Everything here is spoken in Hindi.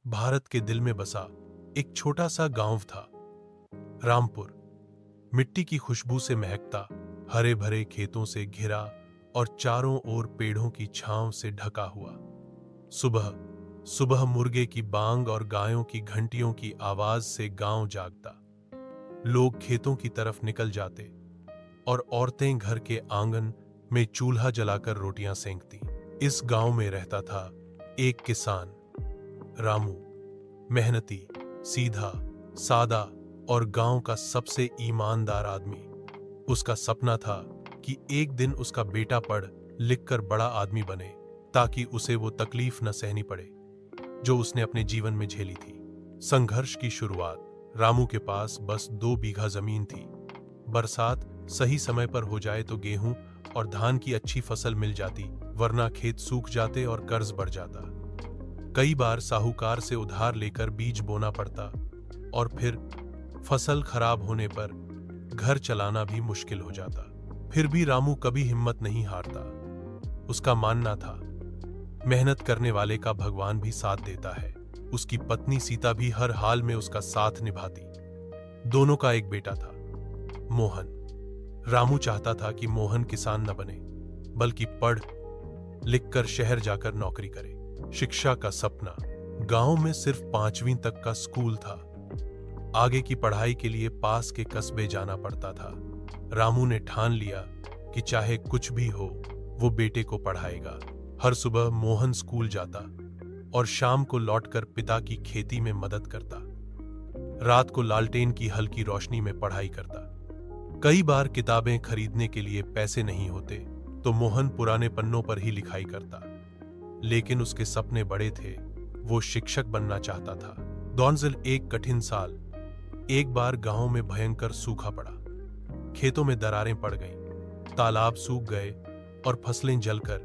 भारत के दिल में बसा एक छोटा सा गांव था, रामपुर। मिट्टी की खुशबू से महकता, हरे भरे खेतों से घिरा और चारों ओर पेड़ों की छांव से ढका हुआ। सुबह सुबह मुर्गे की बांग और गायों की घंटियों की आवाज से गांव जागता। लोग खेतों की तरफ निकल जाते और औरतें घर के आंगन में चूल्हा जलाकर रोटियां सेंकती। इस गांव में रहता था एक किसान, रामू। मेहनती, सीधा, सादा और गांव का सबसे ईमानदार आदमी। उसका सपना था कि एक दिन उसका बेटा पढ़ लिख कर बड़ा आदमी बने, ताकि उसे वो तकलीफ न सहनी पड़े जो उसने अपने जीवन में झेली थी। संघर्ष की शुरुआत। रामू के पास बस 2 बीघा जमीन थी। बरसात सही समय पर हो जाए तो गेहूं और धान की अच्छी फसल मिल जाती, वरना खेत सूख जाते और कर्ज बढ़ जाता। कई बार साहूकार से उधार लेकर बीज बोना पड़ता और फिर फसल खराब होने पर घर चलाना भी मुश्किल हो जाता। फिर भी रामू कभी हिम्मत नहीं हारता। उसका मानना था, मेहनत करने वाले का भगवान भी साथ देता है। उसकी पत्नी सीता भी हर हाल में उसका साथ निभाती। दोनों का एक बेटा था, मोहन। रामू चाहता था कि मोहन किसान न बने, बल्कि पढ़ लिख कर शहर जाकर नौकरी करे। शिक्षा का सपना। गांव में सिर्फ 5वीं तक का स्कूल था। आगे की पढ़ाई के लिए पास के कस्बे जाना पड़ता था। रामू ने ठान लिया कि चाहे कुछ भी हो, वो बेटे को पढ़ाएगा। हर सुबह मोहन स्कूल जाता और शाम को लौटकर पिता की खेती में मदद करता। रात को लालटेन की हल्की रोशनी में पढ़ाई करता। कई बार किताबें खरीदने के लिए पैसे नहीं होते तो मोहन पुराने पन्नों पर ही लिखाई करता। लेकिन उसके सपने बड़े थे। वो शिक्षक बनना चाहता था। 2001 कठिन साल। एक बार गांव में भयंकर सूखा पड़ा। खेतों में दरारें पड़ गईं, तालाब सूख गए और फसलें जलकर